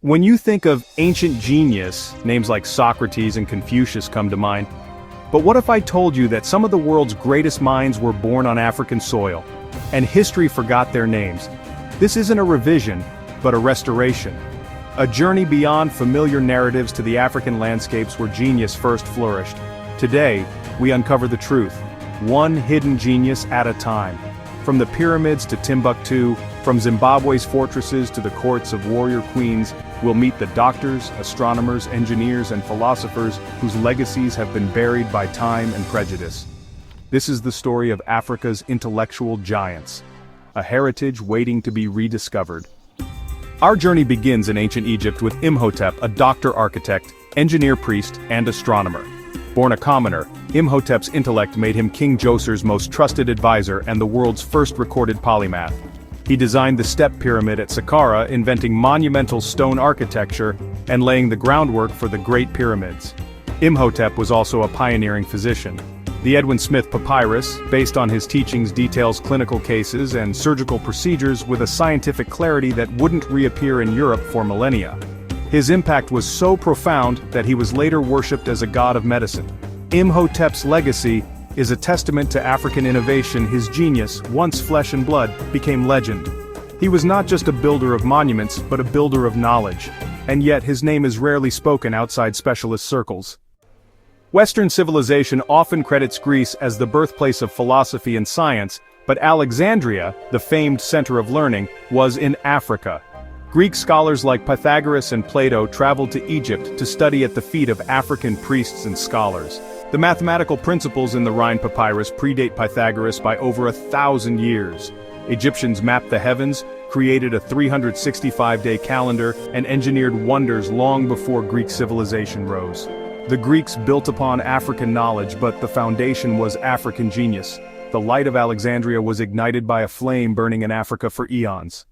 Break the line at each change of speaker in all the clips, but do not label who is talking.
When you think of ancient genius, names like Socrates and Confucius come to mind. But what if I told you that some of the world's greatest minds were born on African soil, and history forgot their names? This isn't a revision, but a restoration. A journey beyond familiar narratives to the African landscapes where genius first flourished. Today, we uncover the truth, one hidden genius at a time. From the pyramids to Timbuktu, from Zimbabwe's fortresses to the courts of warrior queens, we'll meet the doctors, astronomers, engineers, and philosophers whose legacies have been buried by time and prejudice. This is the story of Africa's intellectual giants, a heritage waiting to be rediscovered. Our journey begins in ancient Egypt with Imhotep, a doctor-architect, engineer-priest, and astronomer. Born a commoner, Imhotep's intellect made him King Djoser's most trusted advisor and the world's first recorded polymath. He designed the step pyramid at Saqqara, inventing monumental stone architecture and laying the groundwork for the Great Pyramids. Imhotep was also a pioneering physician. The Edwin Smith Papyrus, based on his teachings, details clinical cases and surgical procedures with a scientific clarity that wouldn't reappear in Europe for millennia. His impact was so profound that he was later worshipped as a god of medicine. Imhotep's legacy is a testament to African innovation. His genius, once flesh and blood, became legend. He was not just a builder of monuments, but a builder of knowledge. And yet his name is rarely spoken outside specialist circles. Western civilization often credits Greece as the birthplace of philosophy and science, but Alexandria, the famed center of learning, was in Africa. Greek scholars like Pythagoras and Plato traveled to Egypt to study at the feet of African priests and scholars. The mathematical principles in the Rhine Papyrus predate Pythagoras by over 1,000 years. Egyptians mapped the heavens, created a 365-day calendar, and engineered wonders long before Greek civilization rose. The Greeks built upon African knowledge, but the foundation was African genius. The light of Alexandria was ignited by a flame burning in Africa for eons.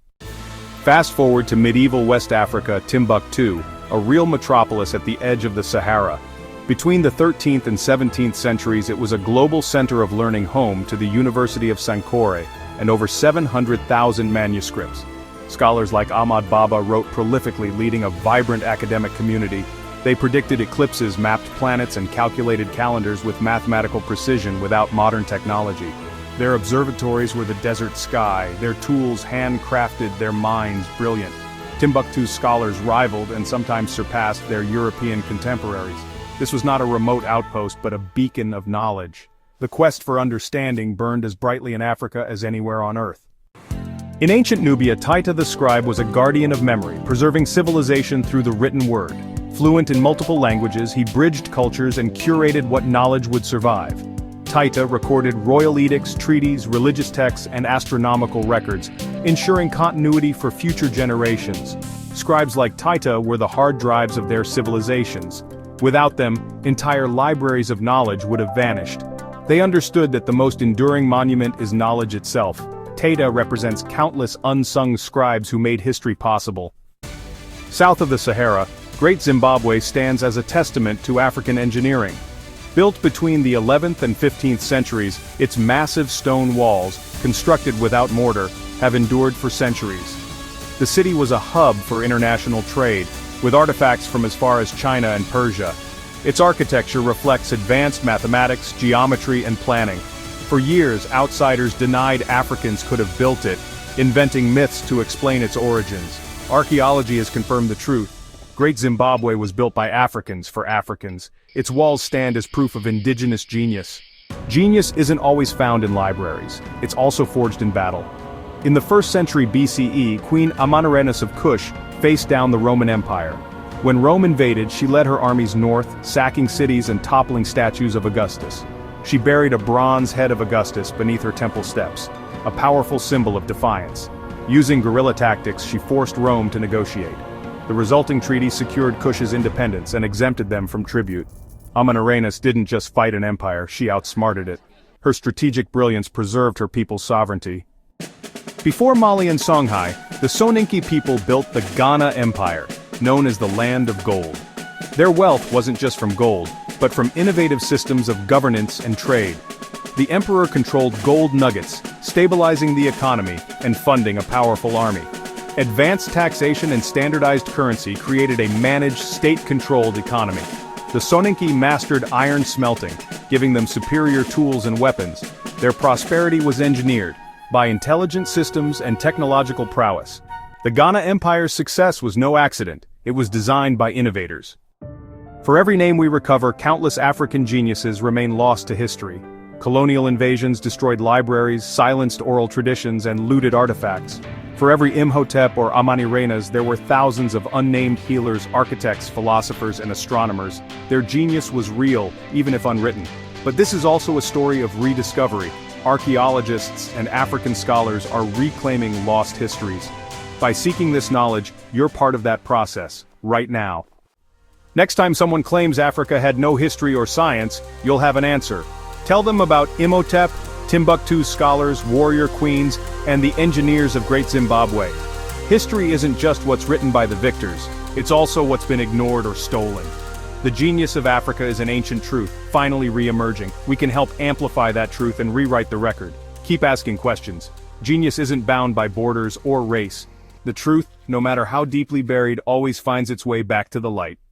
Fast forward to medieval West Africa, Timbuktu, a real metropolis at the edge of the Sahara. Between the 13th and 17th centuries, it was a global center of learning, home to the University of Sankore, and over 700,000 manuscripts. Scholars like Ahmad Baba wrote prolifically, leading a vibrant academic community. They predicted eclipses, mapped planets, and calculated calendars with mathematical precision without modern technology. Their observatories were the desert sky, their tools handcrafted, their minds brilliant. Timbuktu's scholars rivaled and sometimes surpassed their European contemporaries. This was not a remote outpost but a beacon of knowledge. The quest for understanding burned as brightly in Africa as anywhere on Earth. In ancient Nubia, Taita the Scribe was a guardian of memory, preserving civilization through the written word. Fluent in multiple languages, he bridged cultures and curated what knowledge would survive. Taita recorded royal edicts, treaties, religious texts, and astronomical records, ensuring continuity for future generations. Scribes like Taita were the hard drives of their civilizations. Without them, entire libraries of knowledge would have vanished. They understood that the most enduring monument is knowledge itself. Taita represents countless unsung scribes who made history possible. South of the Sahara, Great Zimbabwe stands as a testament to African engineering. Built between the 11th and 15th centuries, its massive stone walls, constructed without mortar, have endured for centuries. The city was a hub for international trade, with artifacts from as far as China and Persia. Its architecture reflects advanced mathematics, geometry, and planning. For years, outsiders denied Africans could have built it, inventing myths to explain its origins. Archaeology has confirmed the truth. Great Zimbabwe was built by Africans for Africans. Its walls stand as proof of indigenous genius. Genius isn't always found in libraries. It's also forged in battle. In the 1st century BCE, Queen Amanirenas of Kush faced down the Roman Empire. When Rome invaded, she led her armies north, sacking cities and toppling statues of Augustus. She buried a bronze head of Augustus beneath her temple steps, a powerful symbol of defiance. Using guerrilla tactics, she forced Rome to negotiate. The resulting treaty secured Kush's independence and exempted them from tribute. Amanirenas didn't just fight an empire, she outsmarted it. Her strategic brilliance preserved her people's sovereignty. Before Mali and Songhai, the Soninke people built the Ghana Empire, known as the Land of Gold. Their wealth wasn't just from gold, but from innovative systems of governance and trade. The emperor controlled gold nuggets, stabilizing the economy and funding a powerful army. Advanced taxation and standardized currency created a managed, state-controlled economy. The Soninke mastered iron smelting, giving them superior tools and weapons. Their prosperity was engineered by intelligent systems and technological prowess. The Ghana Empire's success was no accident, it was designed by innovators. For every name we recover, countless African geniuses remain lost to history. Colonial invasions destroyed libraries, silenced oral traditions, and looted artifacts. For every Imhotep or Amanirenas, there were thousands of unnamed healers, architects, philosophers, and astronomers. Their genius was real, even if unwritten. But this is also a story of rediscovery. Archaeologists and African scholars are reclaiming lost histories. By seeking this knowledge, you're part of that process, right now. Next time someone claims Africa had no history or science, you'll have an answer. Tell them about Imhotep, Timbuktu's scholars, warrior queens, and the engineers of Great Zimbabwe. History isn't just what's written by the victors, it's also what's been ignored or stolen. The genius of Africa is an ancient truth, finally re-emerging. We can help amplify that truth and rewrite the record. Keep asking questions. Genius isn't bound by borders or race. The truth, no matter how deeply buried, always finds its way back to the light.